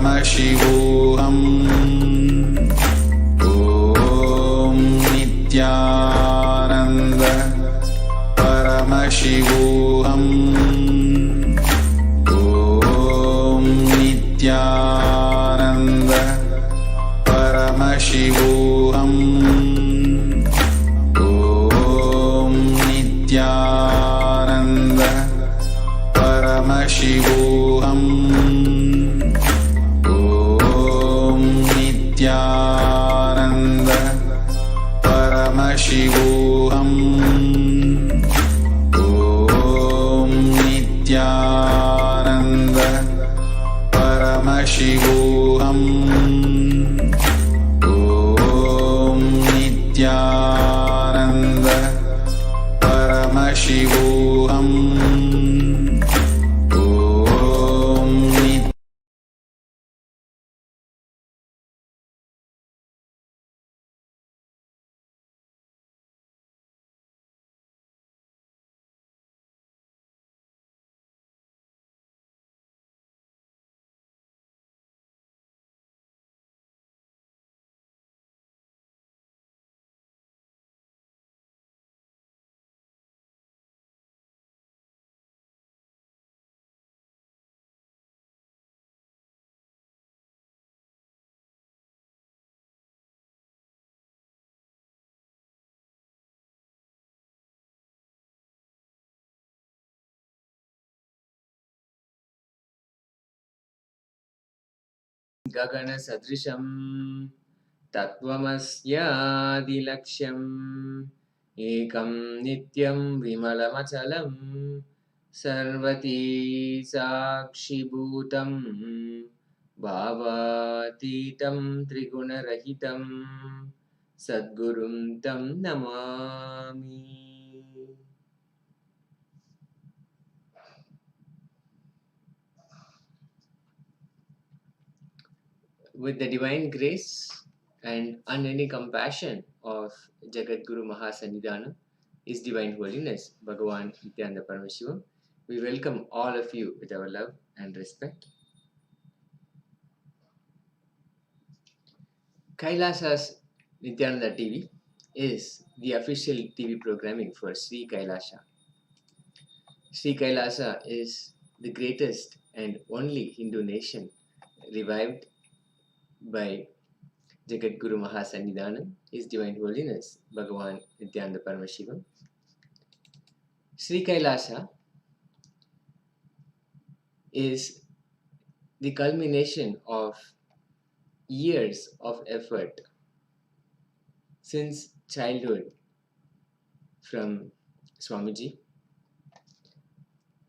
परमशिवोऽहम् ॐ नित्यानन्द परमशिवोऽहम् ॐ नित्यानन्द परमशिवोऽहम् ॐ नित्यानन्द परमशिवोऽहम् ॐ नित्यानन्द परमशिवोऽहम् ॐ नित्यानन्द परमशिवोऽहम् ॐ नित्यानन्द परमशिवोऽहम् गगन सदृशं तत्त्वमस्यादिलक्ष्यम् एकं नित्यं विमलमचलं सर्वती साक्षिभूतं भावातीतं त्रिगुणरहितं सद्गुरुं तं Namami. With the divine grace and unending compassion of Jagat Guru Mahasannidhanam, His Divine Holiness Bhagavan Nityananda Paramashivam, we welcome all of you with our love and respect. Kailasa's Nityananda TV is the official TV programming for Sri Kailasa. Sri Kailasa is the greatest and only Hindu nation revived by Jagat Guru Mahasannidhanam, His Divine Holiness Bhagavan Nityananda Paramashivam. Sri Kailasa is the culmination of years of effort since childhood from Swamiji,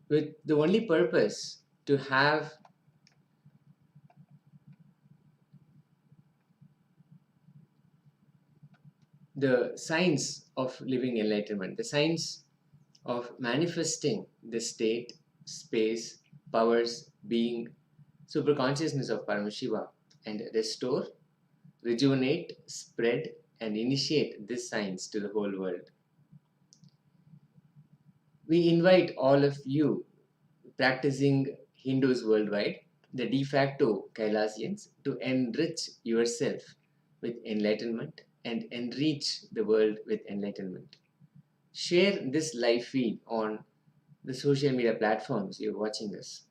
with the only purpose to have the science of living enlightenment, the science of manifesting the state, space, powers, being, superconsciousness of Paramashiva, and restore, rejuvenate, spread, and initiate this science to the whole world. We invite all of you practicing Hindus worldwide, the de facto Kailasians, to enrich yourself with enlightenment and enrich the world with enlightenment. Share this live feed on the social media platforms you're watching this.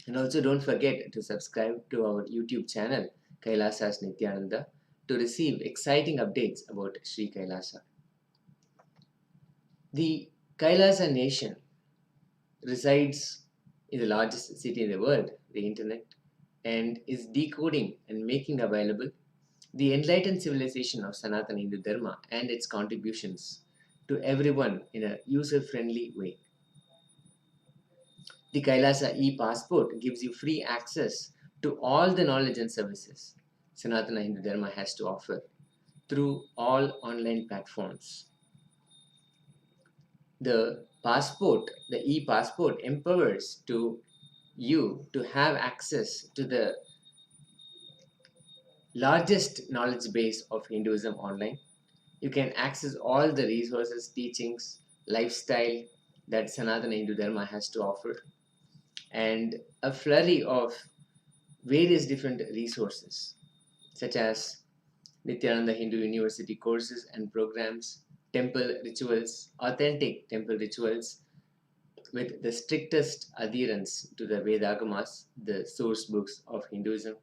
And also don't forget to subscribe to our YouTube channel, Kailasas Nityananda, to receive exciting updates about Sri Kailasa. The Kailasa nation resides in the largest city in the world, the internet, and is decoding and making available the enlightened civilization of Sanatana Hindu Dharma and its contributions to everyone in a user-friendly way. The Kailasa e-passport gives you free access to all the knowledge and services Sanatana Hindu Dharma has to offer through all online platforms. The passport, the e-passport, empowers you to have access to the largest knowledge base of Hinduism online. You can access all the resources, teachings, lifestyle that Sanatana Hindu Dharma has to offer, and a flurry of various different resources such as Nityananda Hindu University courses and programs, temple rituals, authentic temple rituals with the strictest adherence to the Vedagamas, the source books of Hinduism,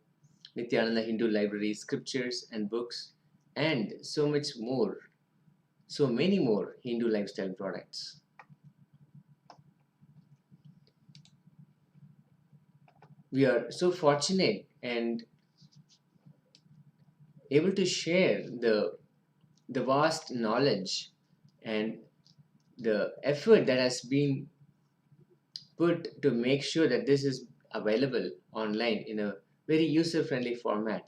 Nityananda Hindu library, scriptures and books, and so much more, so many more Hindu lifestyle products. We are so fortunate and able to share the vast knowledge and the effort that has been put to make sure that this is available online in a very user friendly format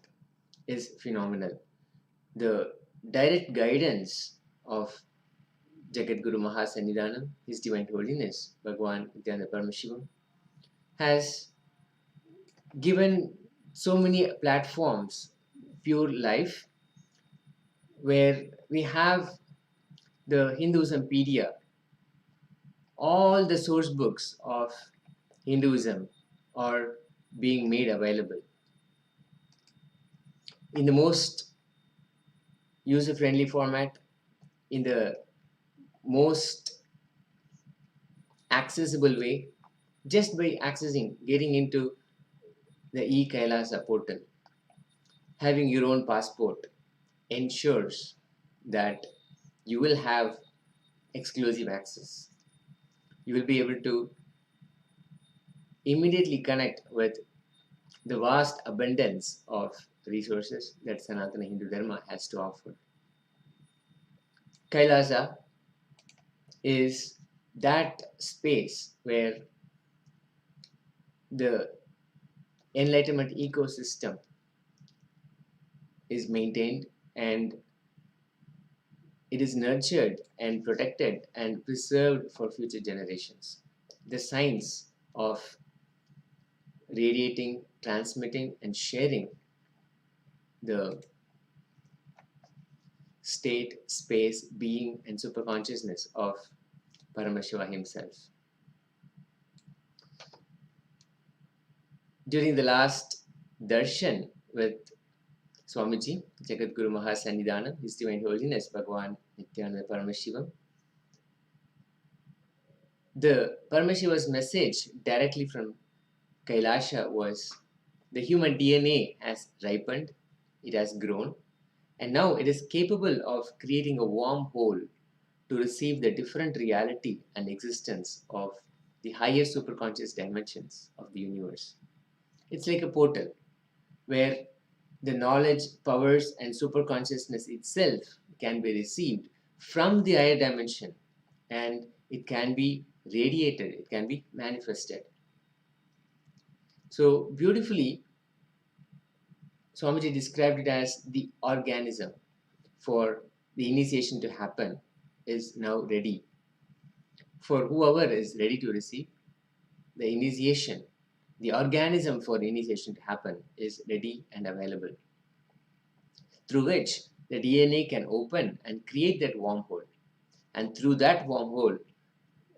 is phenomenal. The direct guidance of Jagat Guru Mahasannidhanam, His Divine Holiness, Bhagwan Nityananda Paramashivam, has given so many platforms, pure life, where we have the Hinduismpedia, all the source books of Hinduism are being made available in the most user friendly format, in the most accessible way, just by accessing, getting into the e-Kailasa portal. Having your own passport ensures that you will have exclusive access. You will be able to immediately connect with the vast abundance of resources that Sanatana Hindu Dharma has to offer. Kailasa is that space where the enlightenment ecosystem is maintained and it is nurtured and protected and preserved for future generations. The science of radiating, transmitting, and sharing the state, space, being, and superconsciousness of Paramashiva himself. During the last darshan with Swamiji, Jagat Guru Mahasannidhanam, His Divine Holiness Bhagwan Nityananda Paramashivam, the Paramashiva's message directly from Kailasha was the human DNA has ripened, it has grown, and now it is capable of creating a wormhole to receive the different reality and existence of the higher superconscious dimensions of the universe. It's like a portal where the knowledge, powers, and superconsciousness itself can be received from the higher dimension and it can be radiated, it can be manifested. So, beautifully, Swamiji described it as the organism for the initiation to happen is now ready. For whoever is ready to receive the initiation, the organism for the initiation to happen is ready and available, through which the DNA can open and create that wormhole, and through that wormhole,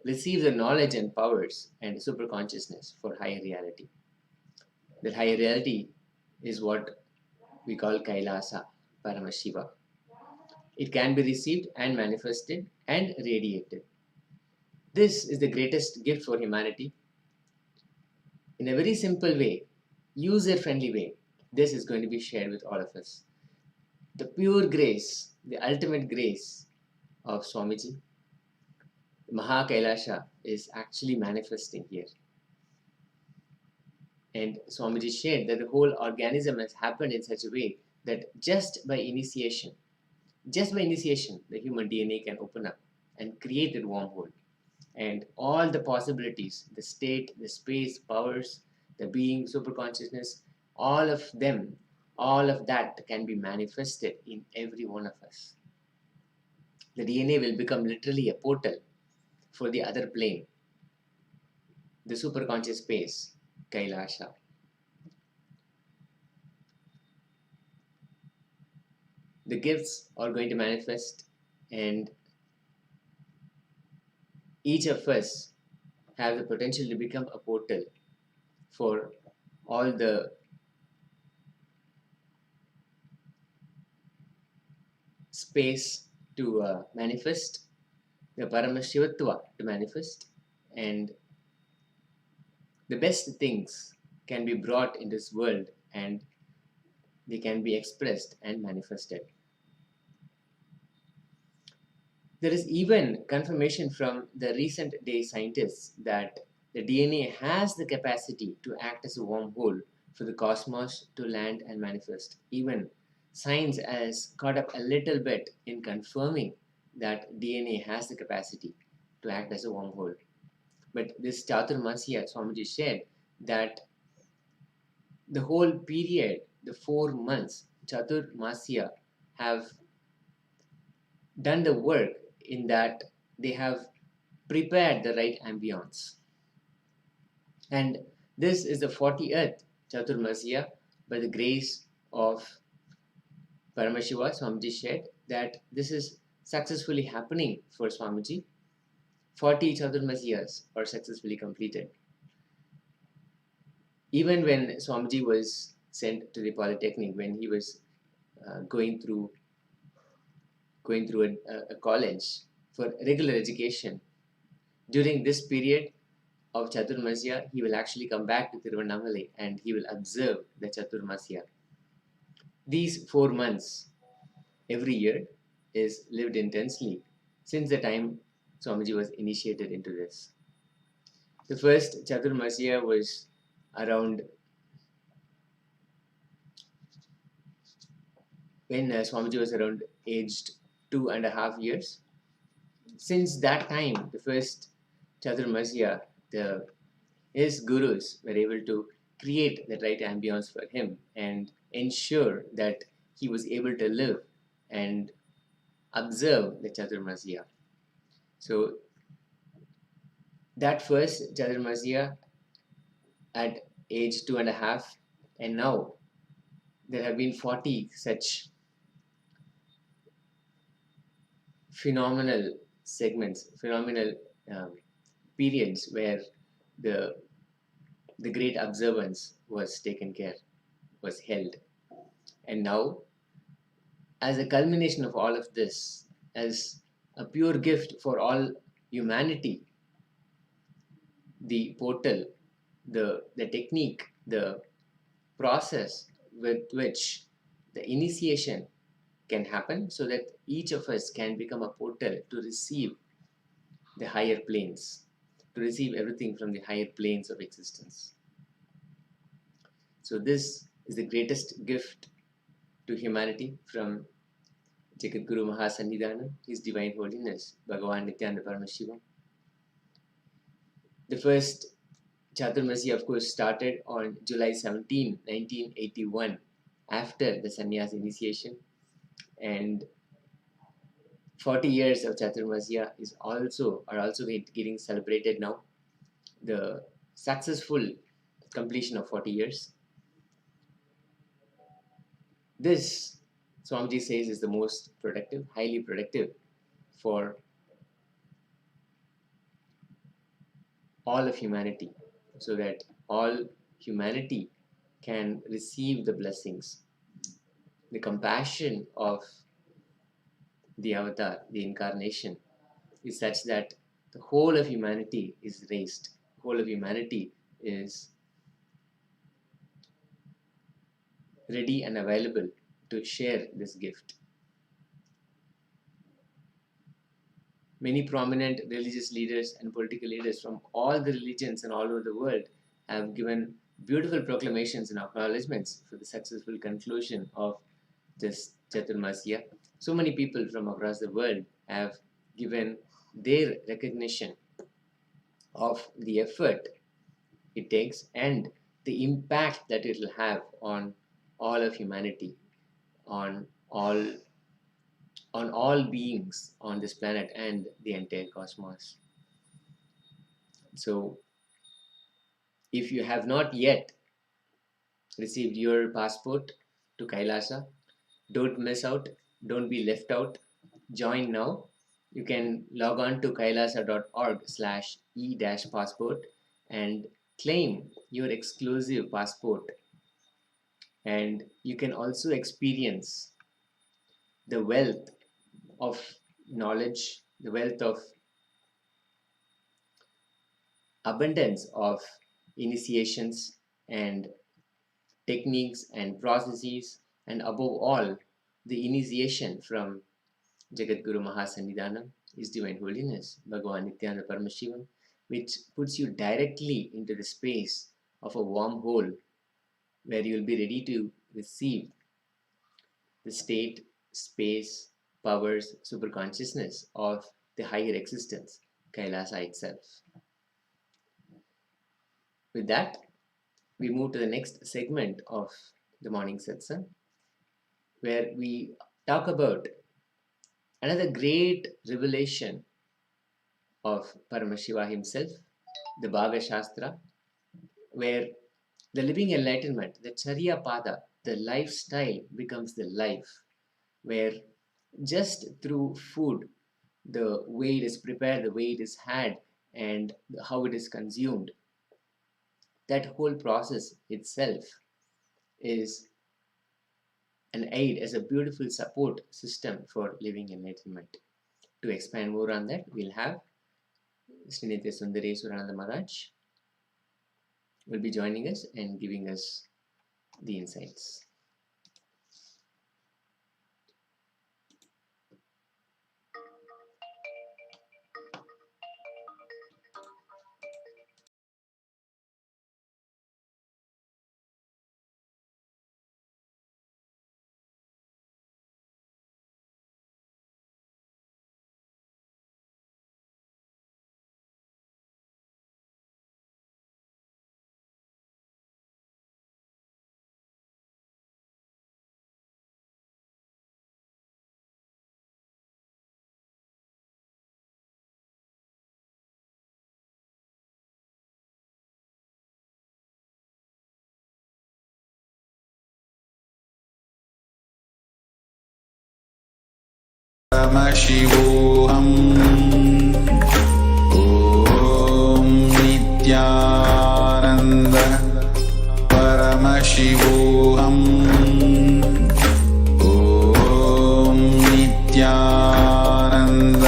receive the knowledge and powers and superconsciousness for higher reality. That higher reality is what we call Kailasa, Paramashiva. It can be received and manifested and radiated. This is the greatest gift for humanity. In a very simple way, user-friendly way, this is going to be shared with all of us. The pure grace, the ultimate grace of Swamiji, Maha Kailasha, is actually manifesting here. And Swamiji shared that the whole organism has happened in such a way that just by initiation, the human DNA can open up and create that wormhole. And all the possibilities, the state, the space, powers, the being, superconsciousness, all of them, all of that can be manifested in every one of us. The DNA will become literally a portal for the other plane, the superconscious space, Kailasha. The gifts are going to manifest, and each of us have the potential to become a portal for all the space to manifest, the Paramashivatva to manifest, and the best things can be brought in this world and they can be expressed and manifested. There is even confirmation from the recent day scientists that the DNA has the capacity to act as a wormhole for the cosmos to land and manifest. Even science has caught up a little bit in confirming that DNA has the capacity to act as a wormhole. But this Chaturmasya, Swamiji said that the whole period, the 4 months, Chaturmasya, have done the work in that they have prepared the right ambience. And this is the 40th Chaturmasya by the grace of Paramashiva. Swamiji said that this is successfully happening for Swamiji. 40 Chaturmasyas are successfully completed. Even when Swamiji was sent to the Polytechnic, when he was going through a college for regular education, during this period of Chaturmasya, he will actually come back to Tiruvannamalai and he will observe the Chaturmasya. These 4 months every year is lived intensely since the time Swamiji was initiated into this. The first Chaturmasya was around when Swamiji was around aged 2.5 years. Since that time, the first Chaturmasya, his gurus were able to create the right ambience for him and ensure that he was able to live and observe the Chaturmasya. So that first Chaturmasya at age 2.5, and now there have been 40 such phenomenal segments, phenomenal periods where the great observance was taken care, was held. And now, as a culmination of all of this, as a pure gift for all humanity, the portal, the technique, the process with which the initiation can happen so that each of us can become a portal to receive the higher planes, to receive everything from the higher planes of existence. So this is the greatest gift to humanity from Jagadguru Mahasannidhanam, His Divine Holiness, Bhagavan Nityananda Paramashiva. The first Chaturmasya, of course, started on July 17, 1981, after the sannyas initiation, and 40 years of Chaturmasya are also getting celebrated now. The successful completion of 40 years. This, Swamiji says, is the most productive, highly productive for all of humanity, so that all humanity can receive the blessings, the compassion of the avatar, the incarnation, is such that the whole of humanity is raised. The whole of humanity is ready and available to share this gift. Many prominent religious leaders and political leaders from all the religions and all over the world have given beautiful proclamations and acknowledgements for the successful conclusion of this Chaturmasya. So many people from across the world have given their recognition of the effort it takes and the impact that it will have on all of humanity, on all beings on this planet and the entire cosmos. So, if you have not yet received your passport to Kailasa, don't miss out, don't be left out. Join now. You can log on to kailasa.org/e-passport and claim your exclusive passport. And you can also experience the wealth of knowledge, the wealth of abundance of initiations and techniques and processes, and above all, the initiation from Jagadguru Mahasannidhanam, His Divine Holiness, Bhagavan Nityananda Paramashivam, which puts you directly into the space of a wormhole where you will be ready to receive the state, space, powers, superconsciousness of the higher existence, Kailasa itself. With that, we move to the next segment of the morning satsang, where we talk about another great revelation of Paramashiva himself, the Bhagavad Shastra, where the living enlightenment, the Charya Pada, the lifestyle becomes the life, where just through food, the way it is prepared, the way it is had, and how it is consumed, that whole process itself is an aid as a beautiful support system for living enlightenment. To expand more on that, we'll have Srinitya Sundareswarananda Maharaj will be joining us and giving us the insights. परमशिवोऽहम् ॐ नित्यानन्द परमशिवोऽहम् ॐ नित्यानन्द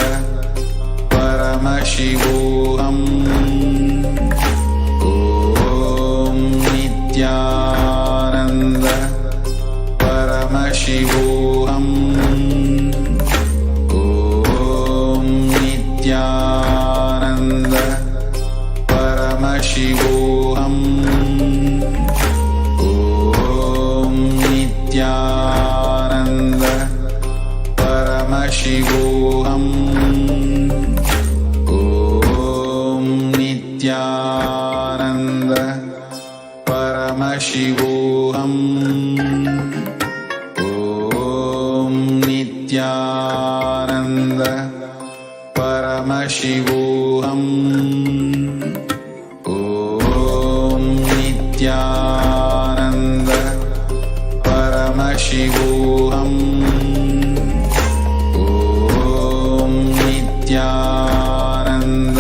परमशिवोऽहम् ॐ नित्यानन्द परमशिवोऽहम् नित्यानन्द परमशिवोऽहम् ॐ नित्यानन्द परमशिवोऽहम् ॐ नित्यानन्द परमशिवोऽहम् ॐ नित्यानन्द परमशिवोऽहम् ॐ नित्यानन्द परमशिवोऽहम् ॐ नित्यानन्द परमशिवोऽहम् ॐ नित्यानन्द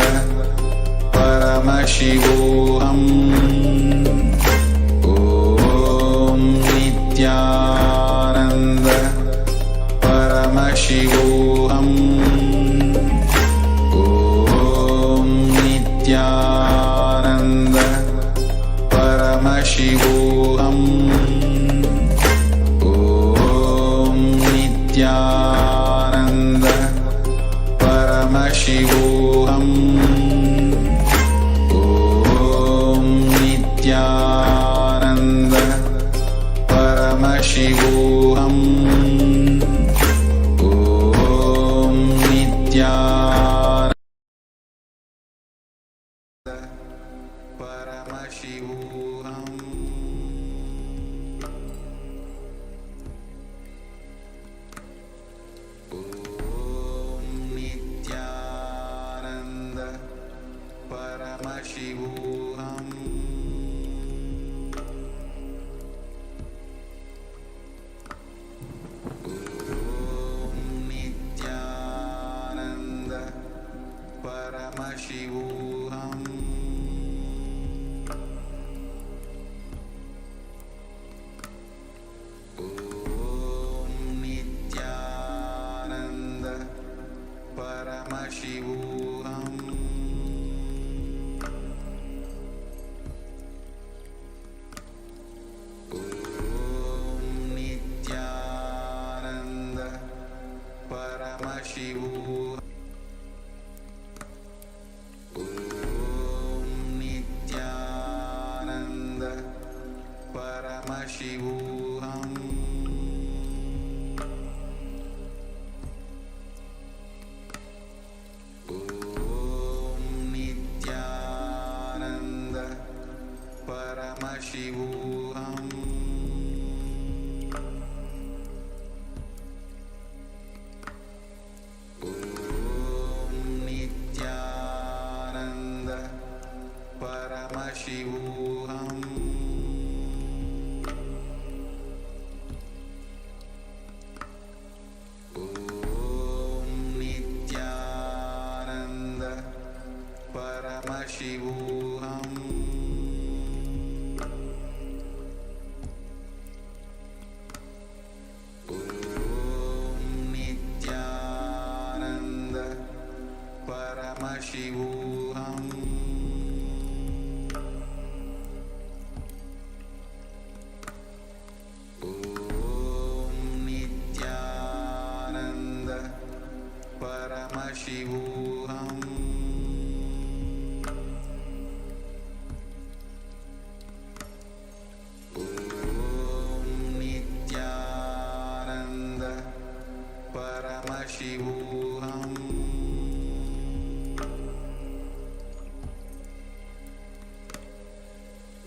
परमशिवोऽहम् नित्यानन्द परमशिवोऽहम् ॐ नित्यानन्द परमशिवोऽहम् ॐ नित्यानन्द परमशिवोऽहम् ॐ नित्यानन्द परमशिवोऽहम् ॐ नित्यानन्द परमशिवोऽहम् परमशिवोऽहम् ॐ नित्यानन्द परमशिवोऽहम् ॐ नित्यानन्द परमशिवोऽहम् ॐ नित्यानन्द परमशिवोऽहम् ॐ नित्यानन्द परमशिवोऽहम् ॐ नित्यानन्द परमशिवोऽहम् ॐ नित्यानन्द परमशिवोऽहम्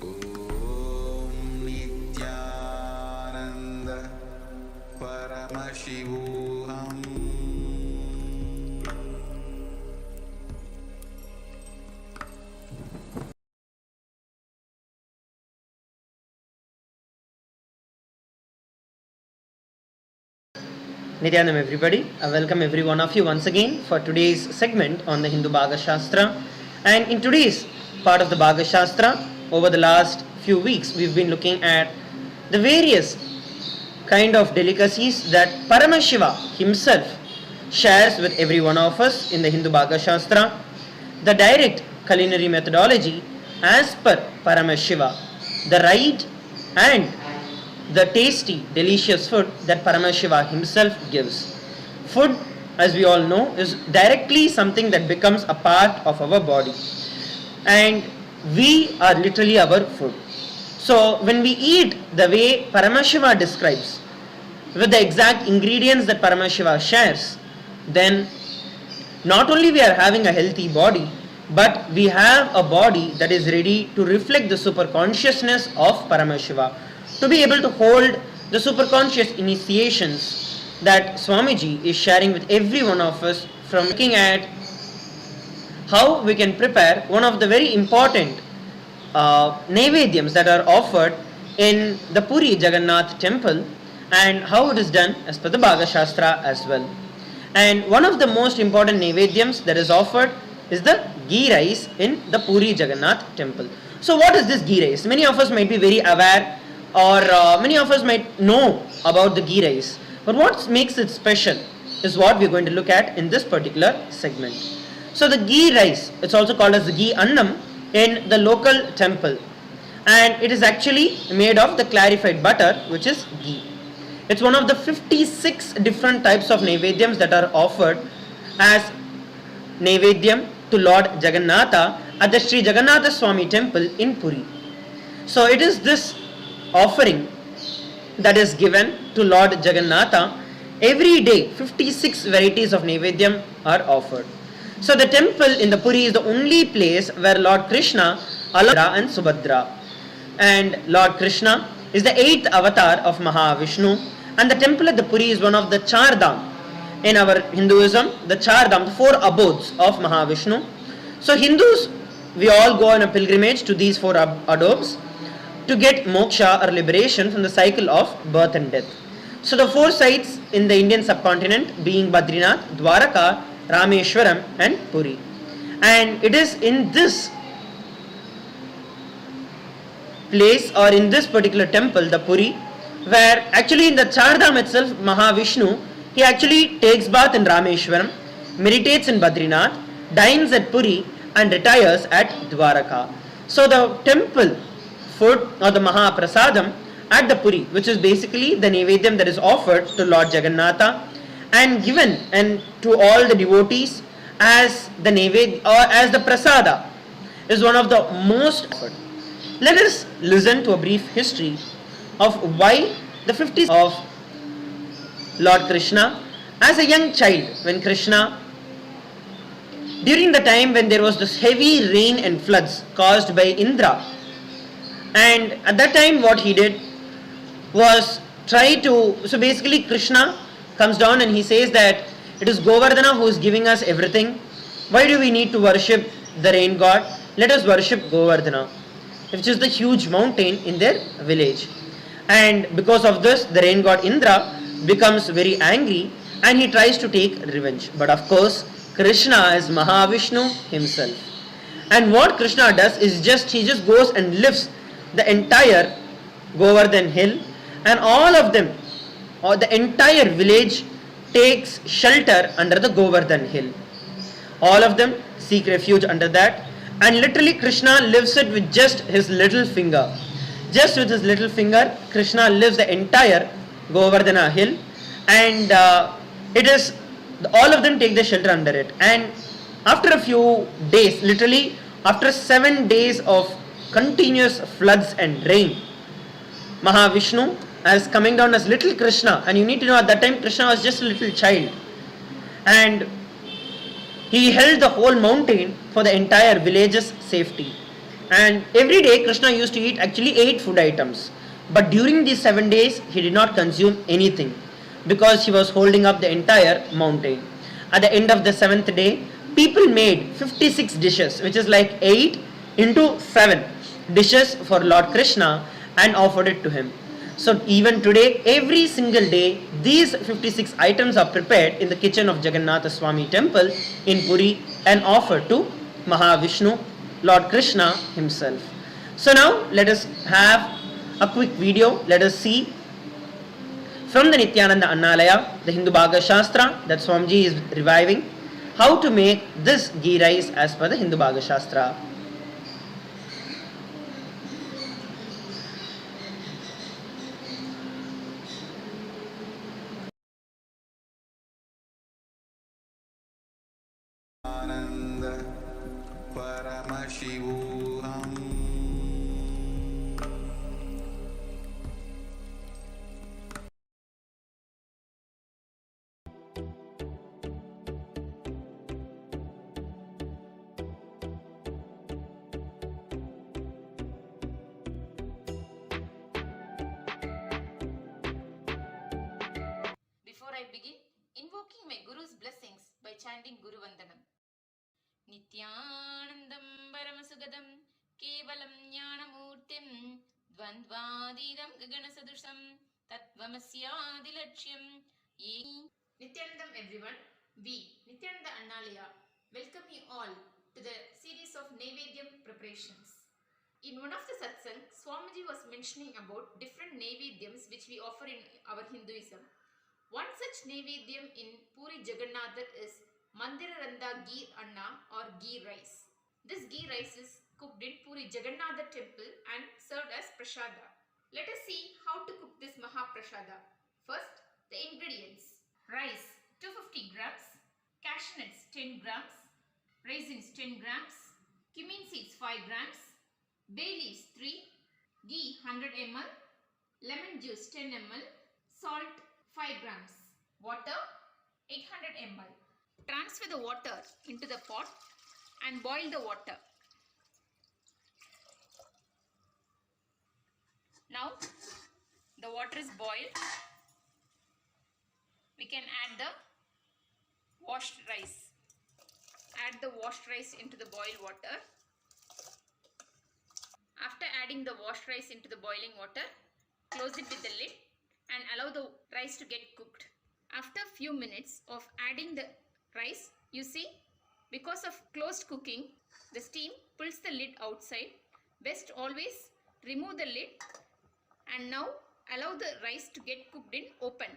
ॐ नित्यानन्द परमशिवोऽहम् Nityanam everybody, I welcome every one of you once again for today's segment on the Hindu Bhaga Shastra. And in today's part of the Bhaga Shastra, over the last few weeks, we've been looking at the various kind of delicacies that Paramashiva himself shares with every one of us in the Hindu Bhaga Shastra. The direct culinary methodology as per Paramashiva, the right and the tasty, delicious food that Paramashiva himself gives. Food, as we all know, is directly something that becomes a part of our body. And we are literally our food. So, when we eat the way Paramashiva describes, with the exact ingredients that Paramashiva shares, then not only we are having a healthy body, but we have a body that is ready to reflect the superconsciousness of Paramashiva, to be able to hold the superconscious initiations that Swamiji is sharing with every one of us, from looking at how we can prepare one of the very important Naivedyams that are offered in the Puri Jagannath temple, and how it is done as per the Bhaga Shastra as well. And one of the most important Naivedyams that is offered is the ghee rice in the Puri Jagannath temple. So what is this ghee rice? Many of us might be very aware, or many of us might know about the ghee rice, but what makes it special is what we are going to look at in this particular segment. So the ghee rice, it's also called as the ghee annam in the local temple, and it is actually made of the clarified butter, which is ghee. It's one of the 56 different types of Naivedyams that are offered as Naivedyam to Lord Jagannatha at the Sri Jagannatha Swami temple in Puri. So it is this offering that is given to Lord Jagannatha. Every day 56 varieties of Naivedyam are offered. So the temple in the Puri is the only place where Lord Krishna, Aladra and Subhadra, and Lord Krishna is the 8th avatar of Mahavishnu, and the temple at the Puri is one of the Char Dham. In our Hinduism, the Char Dham, the 4 abodes of Mahavishnu. So Hindus, we all go on a pilgrimage to these 4 abodes to get moksha or liberation from the cycle of birth and death. So the 4 sites in the Indian subcontinent being Badrinath, Dwaraka, Rameshwaram and Puri. And it is in this place, or in this particular temple, the Puri, where actually in the Chardham itself, Mahavishnu, he actually takes bath in Rameshwaram, meditates in Badrinath, dines at Puri and retires at Dwaraka. So the temple food, or the Mahaprasadam at the Puri, which is basically the Naivedyam that is offered to Lord Jagannatha and given and to all the devotees as the Naivedya or as the Prasada, is one of the most offered. Let us listen to a brief history of why the 50 of Lord Krishna as a young child, when Krishna, during the time when there was this heavy rain and floods caused by Indra, and at that time what he did was try to, so basically Krishna comes down and he says that it is Govardhana who is giving us everything. Why do we need to worship the rain god? Let us worship Govardhana, which is the huge mountain in their village. And because of this, the rain god Indra becomes very angry and he tries to take revenge. But of course, Krishna is Mahavishnu himself. And what Krishna does is he just goes and lifts the entire Govardhan hill, and all of them, or the entire village, takes shelter under the Govardhan hill. All of them seek refuge under that, and literally Krishna lifts it with just his little finger. Just with his little finger, Krishna lifts the entire Govardhana hill, and it is all of them take the shelter under it. And after a few days, literally after 7 days of continuous floods and rain, Mahavishnu as coming down as little Krishna, and you need to know at that time Krishna was just a little child, and he held the whole mountain for the entire village's safety. And every day Krishna used to eat actually 8 food items, but during these 7 days he did not consume anything because he was holding up the entire mountain. At the end of the 7th day, people made 56 dishes, which is like 8 into 7 dishes for Lord Krishna, and offered it to him. So even today, every single day, these 56 items are prepared in the kitchen of Jagannatha Swami temple in Puri and offered to Mahavishnu, Lord Krishna himself. So now let us have a quick video. Let us see from the Nityananda Annalaya, the Hindu Bhaga Shastra that Swamiji is reviving, how to make this ghee rice as per the Hindu Bhaga Shastra. आनंद परमशिवोऽहम् Before I begin, invoking my Guru's blessings by chanting Guru Vandanam. Nityanandam Paramasugadam Kevalam Jnanamurtim Dvandvadidam Gaganasadusham Tattvamasyaadilatchyam Nityanandam everyone, we, Nityananda Annalaya, welcome you all to the series of Naivedyam preparations. In one of the satsang, Swamiji was mentioning about different Naivedyams which we offer in our Hinduism. One such Naivedyam in Puri Jagannath is Mandiraranda Ghee Anna or ghee rice. This ghee rice is cooked in Puri Jagannath temple and served as prasada. Let us see how to cook this Mahaprasada. First, the ingredients. Rice 250 grams, cashew nuts 10 grams, raisins 10 grams, cumin seeds 5 grams, bay leaves 3, ghee 100 ml, lemon juice 10 ml, salt 5 grams, water 800 ml. Transfer the water into the pot and boil the water. Now the water is boiled. We can add the washed rice. Add the washed rice into the boiled water. After adding the washed rice into the boiling water, close it with the lid and allow the rice to get cooked. After a few minutes of adding the rice, you see, because of closed cooking, the steam pulls the lid outside. Best always remove the lid and now allow the rice to get cooked in open.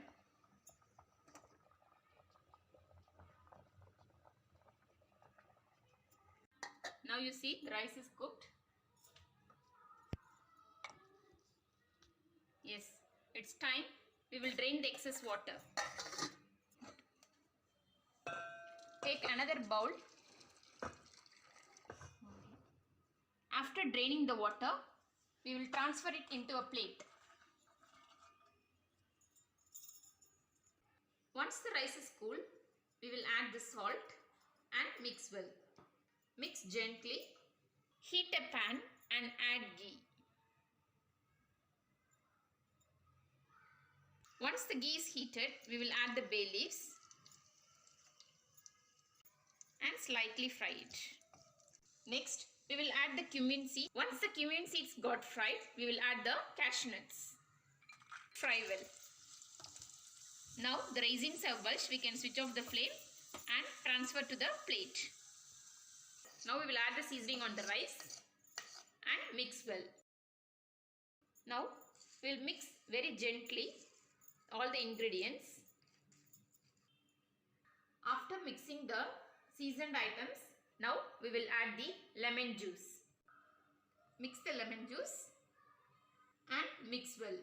Now you see the rice is cooked. Yes, it's time. We will drain the excess water. Take another bowl. After draining the water, we will transfer it into a plate. Once the rice is cool, we will add the salt and mix well. Mix gently. Heat a pan and add ghee. Once the ghee is heated, we will add the bay leaves and slightly fry it. Next, we will add the cumin seed. Once the cumin seeds got fried, we will add the cashew nuts. Fry well. Now the raisins have bulged. We can switch off the flame and transfer to the plate. Now we will add the seasoning on the rice and mix well. Now we will mix very gently all the ingredients. After mixing the seasoned items, now we will add the lemon juice. Mix the lemon juice and mix well.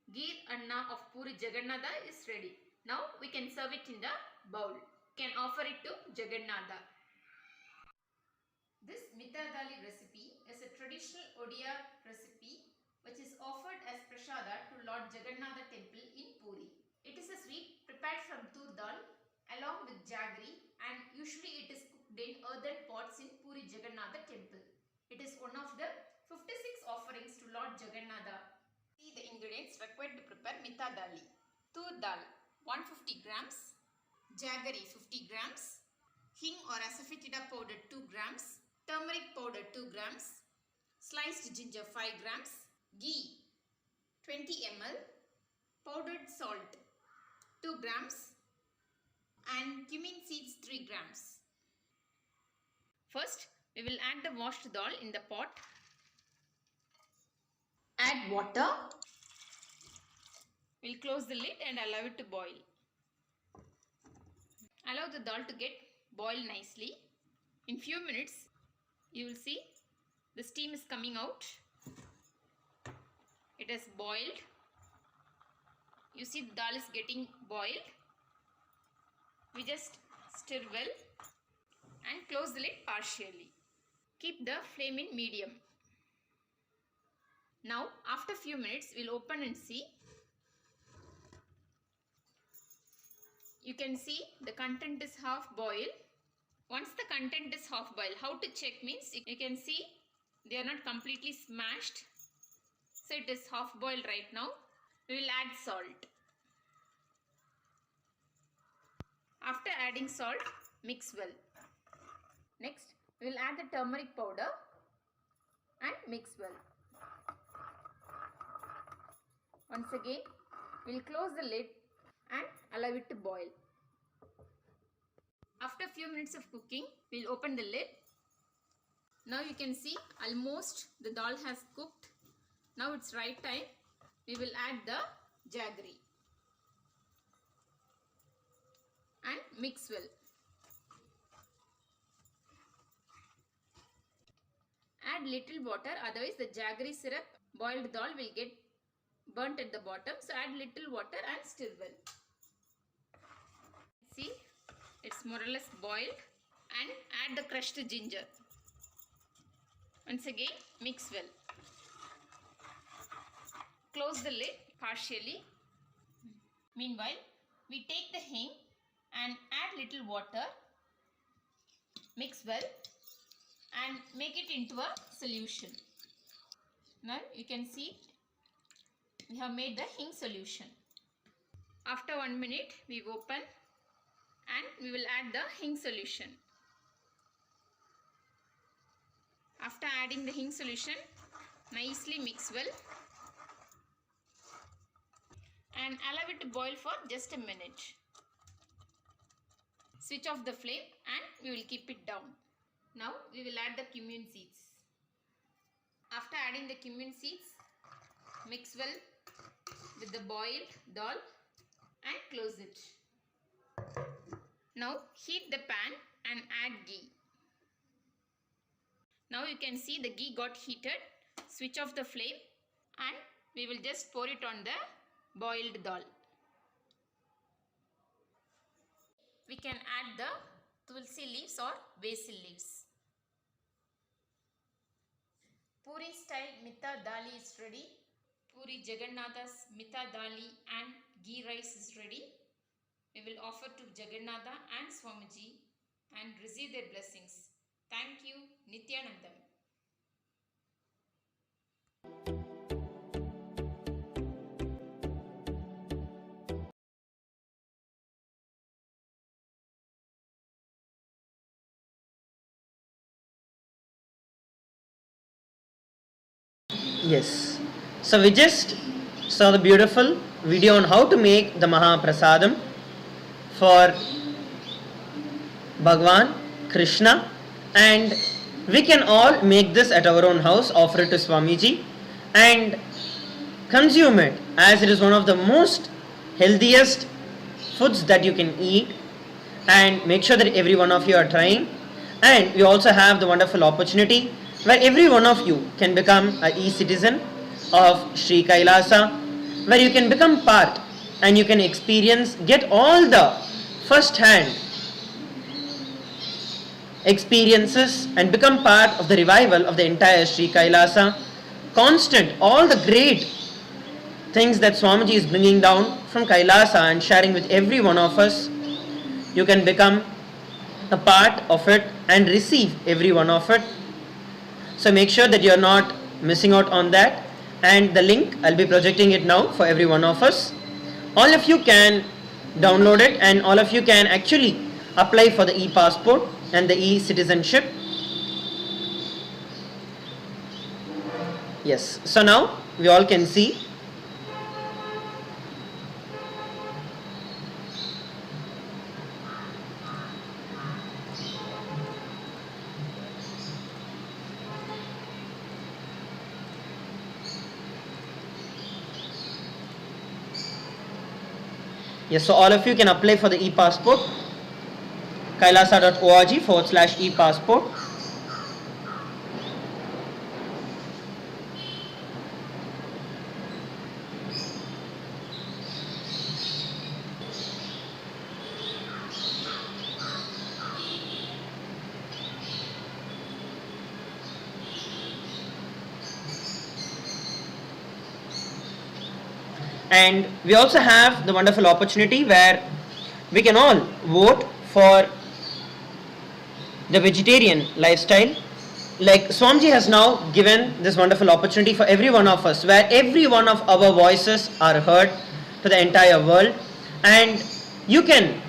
Gheer Anna of Puri Jagannatha is ready. Now we can serve it in the bowl. We can offer it to Jagannatha. This Mitha Dali recipe is a traditional Odia recipe which is offered as prasada to Lord Jagannatha temple in Puri. It is a sweet prepared from tur dal along with jaggery, and usually it is cooked in earthen pots in Puri Jagannatha temple. It is one of the 56 offerings to Lord Jagannatha. See the ingredients required to prepare Mitha Dali. Tur dal 150 grams, jaggery 50 grams, hing or asafoetida powder 2 grams, turmeric powder 2 grams, sliced ginger 5 grams, ghee 20 ml, powdered salt 2 grams and cumin seeds 3 grams. First, we will add the washed dal in the pot. Add water. We'll close the lid and allow it to boil. Allow the dal to get boiled nicely. In few minutes, you will see the steam is coming out. It has boiled. You see the dal is getting boiled. We just stir well and close the lid partially. Keep the flame in medium. Now after few minutes we'll open and see. You can see the content is half boiled. Once the content is half boiled, how to check means you can see they are not completely smashed. So it is half boiled right now. We will add salt. After adding salt, mix well. Next, we will add the turmeric powder and mix well. Once again, we will close the lid and allow it to boil. After a few minutes of cooking, we will open the lid. Now you can see almost the dal has cooked. Now it's right time. We will add the jaggery and mix well. Add little water, otherwise the jaggery syrup boiled dal will get burnt at the bottom. So add little water and stir well. See, it's more or less boiled, and add the crushed ginger. Once again mix well. Close the lid partially. Meanwhile, we take the hing and add little water, mix well and make it into a solution. Now you can see we have made the hing solution. After 1 minute we open and we will add the hing solution. After adding the hing solution, nicely mix well and allow it to boil for just a minute. Switch off the flame and we will keep it down. Now we will add the cumin seeds. After adding the cumin seeds, mix well with the boiled dal and close it. Now heat the pan and add ghee. Now you can see the ghee got heated. Switch off the flame and we will just pour it on the boiled dal. We can add the tulsi leaves or basil leaves. Puri style Mitha Dali is ready. Puri Jagannatha's Mita Dali and ghee rice is ready. We will offer to Jagannatha and Swamiji and receive their blessings. Thank you, Nityanandam. Yes. So we just saw the beautiful video on how to make the Mahaprasadam for Bhagwan, Krishna, and we can all make this at our own house, offer it to Swamiji, and consume it as it is one of the most healthiest foods that you can eat, and make sure that every one of you are trying. And we also have the wonderful opportunity where every one of you can become a e-citizen of Sri Kailasa, where you can become part and you can experience, get all the first-hand experiences and become part of the revival of the entire Sri Kailasa. Constant, all the great things that Swamiji is bringing down from Kailasa and sharing with every one of us, you can become a part of it and receive every one of it. So make sure that you are not missing out on that. And the link, I'll be projecting it now for every one of us. All of you can download it and all of you can actually apply for the e-passport and the e-citizenship. Yes, so now we all can see. Yes, so all of you can apply for the e-passport. kailasa.org/e-passport. And we also have the wonderful opportunity where we can all vote for the vegetarian lifestyle. Like Swamiji has now given this wonderful opportunity for every one of us, where every one of our voices are heard to the entire world, and you can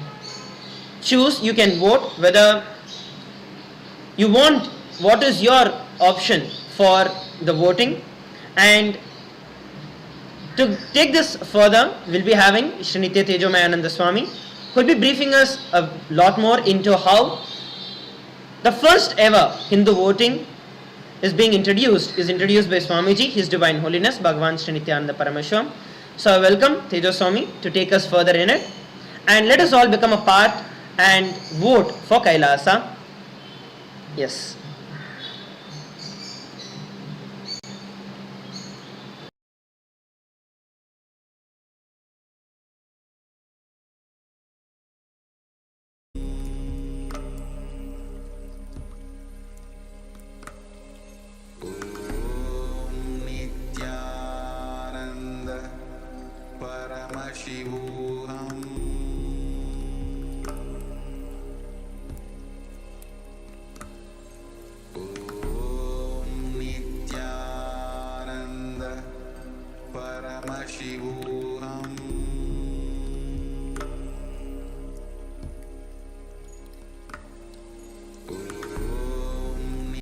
choose, you can vote whether you want, what is your option for the voting. And to take this further, we'll be having Shri Nitya Tejomayananda Swami, who will be briefing us a lot more into how the first ever Hindu voting is introduced by Swamiji, His Divine Holiness Bhagavan Shri Nityananda Parameshwaram. So I welcome Tejo Swami to take us further in it, and let us all become a part and vote for Kailasa. Yes. Nityanand परमशिवोऽहम् ॐ नित्यानन्द परमशिवोऽहम्